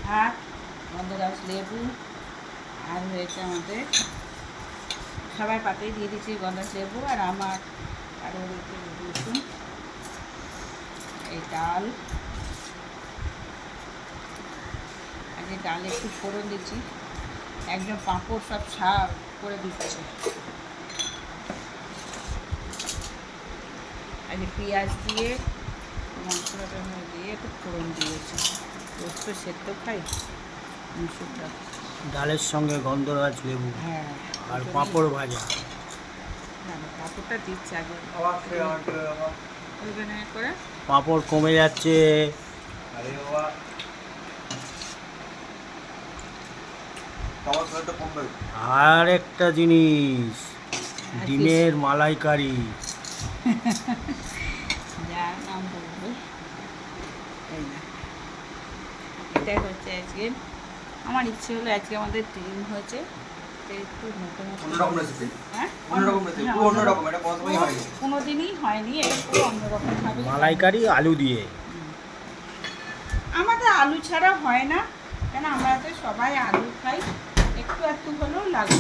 ভাত, গন্ধরাজ লেবু, আর হয়েছে আমাদের সবাই পাতেই দিয়ে দিচ্ছি গন্ধরাজ লেবু, আর আমার আরও রসুন, এই ডাল, আগে ডালে একটু ফোড়ন দিচ্ছি, একদম পাঁপড় সব সার করে দিচ্ছে। আগে পেঁয়াজ দিয়ে মশলাটা দিয়ে একটু ফোড়ন দিয়েছি। পোস্ত সেদ্ধ খাই, মুসুরটা ডালের সঙ্গে গন্ধরাজ লেবু, হ্যাঁ, আর পাঁপড় ভাজা। হ্যাঁ, পাঁপড়টা দিচ্ছি আগে ওইখানে করে। পাঁপড় কমে যাচ্ছে। আর একটা জিনিস, ডিমের মালাইকারি। যা নাম বলবো, এই না, এটাই হচ্ছে আজকে আমার ইচ্ছে হলো। আজকে আমাদের ডিম হয়েছে, একটু নতুন হ্যাঁ, কোনোদিনই হয়নি, একটু অন্যরকমভাবে মালাইকারি আলু দিয়ে। আমাদের আলু ছাড়া হয় না, কেন আমরা তো সবাই আলু খাই, একটু একটু হলেও লাগে।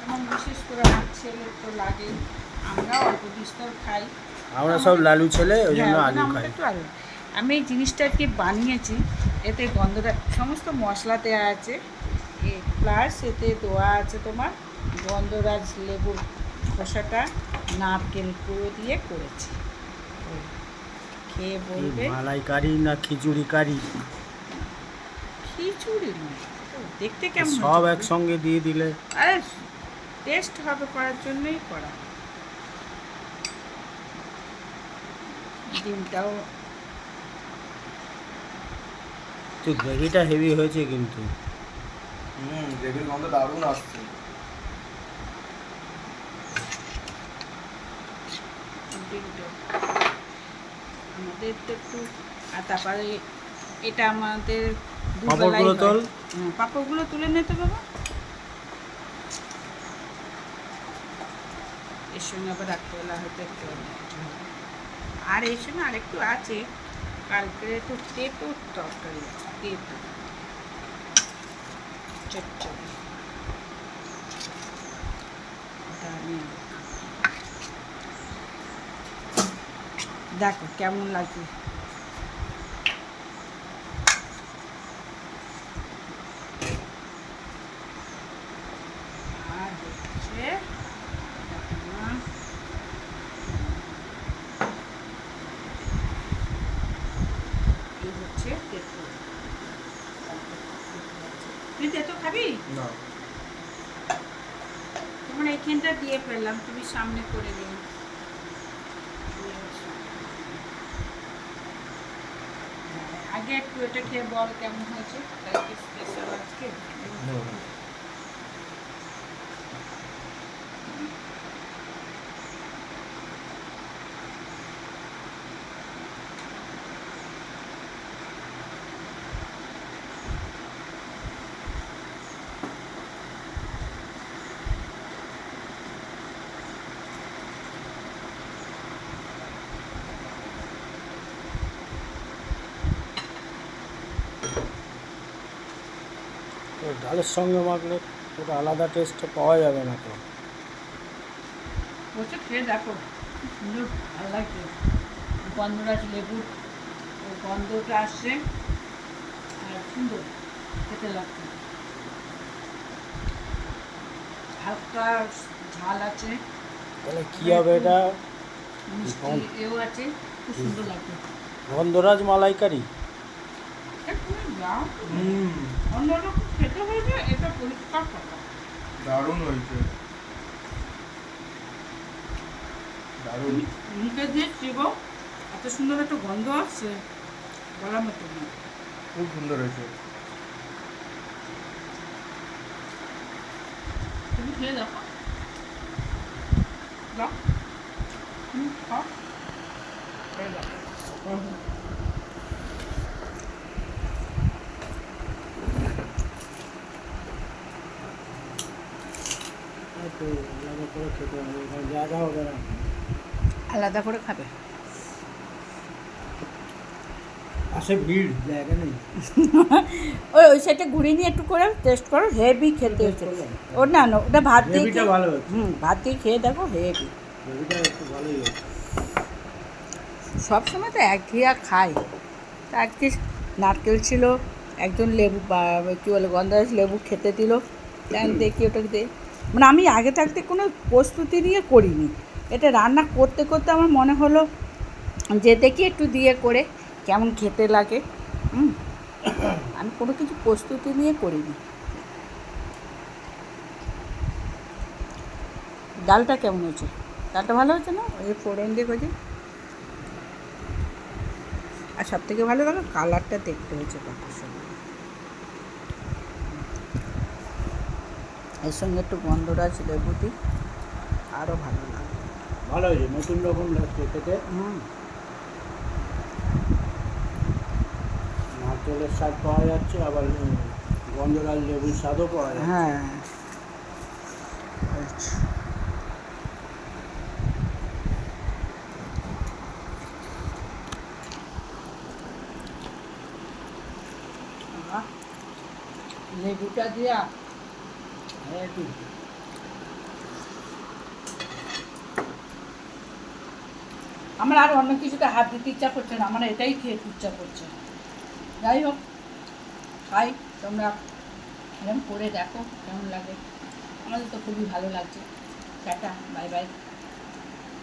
এবং বিশেষ করে আমার ছেলে তো লাগে, আমরা অল্প বিস্তর খাই। আমরা সব লালু ছেলে, ওই জন্য হ্যাঁ, আলু আমরা খাই। একটু আলু। আমি এই জিনিসটা আজকে বানিয়েছি, এতে গন্ধরাজ সমস্ত মশলা দেওয়া আছে, প্লাস এতে দেওয়া আছে তোমার গন্ধরাজ লেবুর খোসাটা, নারকেল কুড়ো দিয়ে করেছি। খেয়ে বলবে মালাইকারি না খিচুড়ি কারি? খিচুড়ি নয়, তো দেখতে কেমন সব হয়েছে? একসঙ্গে দিয়ে দিলে আরে টেস্ট হবে করার জন্যই করা। ডিমটাও তো গ্রেভিটা হেভি হয়েছে কিন্তু। গ্রেভির গন্ধ দারুণ আসছে। ডিমটাও আমাদের তো একটু, আর তারপরে এটা আমাদের পাঁপড়গুলো তোল। পাঁপড়গুলো তুলে নিতে বাবা, এর সঙ্গে আবার রাত্রেবেলা হয়তো একটু আর এর সঙ্গে আরেকটু আছে, কালকে একটু তেঁতুর তরকারি আছে, তেঁতুর চচ্চড়ি, ওটা আমি দেখো কেমন লাগে। আর হচ্ছে এই হচ্ছে তেঁতুল। তুই তেঁতুল খাবি? না, তোমার এইখানটা দিয়ে ফেললাম, তুমি সামনে করে দিও। আগে একটু এটা খেয়ে বল কেমন হয়েছে, স্পেশাল আজকে। তো ডালের সঙ্গে মাখলে ওটা আলাদা টেস্ট পাওয়া যাবে না তো। বসে খেয়ে দেখো, খুব সুন্দর, ভালো লাগছে। গন্ধরাজ লেবুর ওই গন্ধটা আসছে, আর সুন্দর খেতে লাগছে। হালকা ঝাল আছে, তাহলে কী হবে এটা? মিষ্টি এও আছে, খুব সুন্দর লাগছে। গন্ধরাজ মালাইকারি। তুমি যাও, অন্যরকম খেতে হয়েছে, এটা পরিষ্কার কথা। দারুণ হয়েছে, দারুণ। মুখে দিয়ে চিবো, এত সুন্দর একটা গন্ধ আসছে, বলার মতো না। খুব সুন্দর হয়েছে। তুমি খেয়ে দেখো, যাও তুমি খাও, খেয়ে দেখো। একটু আলাদা করে খেতে হবে, এখানে জায়গা হবে না। আলাদা করে খাবে। আসে ভিড় জায়গা নেই। ওই সাইডে ঘুরিয়ে নিয়ে একটু করে টেস্ট করো, হেভি খেতে হচ্ছে। ও না না, ওটা ভাত দিয়ে গ্রেভিটা ভালো হচ্ছে। ভাত দিয়ে খেয়ে দেখো, হেভি। গ্রেভিটা একটু ভালোই হচ্ছে। সবসময় তো একঘেয়া খাই, তা আজকে নারকেল ছিল, একজন লেবু কী বলে গন্ধরাজ লেবু খেতে দিল, আমি দেখি ওটাকে দে, মানে আমি আগে থাকতে কোনো প্রস্তুতি নিয়ে করিনি, এটা রান্না করতে করতে আমার মনে হলো যে দেখি একটু দিয়ে করে কেমন খেতে লাগে। আমি কোনো কিছু প্রস্তুতি নিয়ে করিনি। ডালটা কেমন হয়েছে? ডালটা ভালো হচ্ছে না? ওই ফোড়ন দিয়ে করেছি। আর সব থেকে ভালো লাগে কালারটা দেখতে হয়েছে কত সুন্দর। এর সঙ্গে একটু গন্ধরাজ লেবু দিই, আরও ভালো লাগে। ভালো হয়েছে, নতুন রকম লাগছে খেতে। নারকেলের স্বাদ পাওয়া যাচ্ছে, আবার গন্ধরাজ লেবুর স্বাদও পাওয়া যাচ্ছে। হ্যাঁ, আচ্ছা। বাহ, লেবুটা দিয়া একটু আমার আর অন্য কিছুতে হাত দিতে ইচ্ছা করছে না, আমার এটাই খেয়ে ইচ্ছা করছে। যাই হোক, খাই, তোমরা এরকম করে দেখো কেমন লাগে। আমাদের তো খুবই ভালো লাগছে। Tata, bye bye.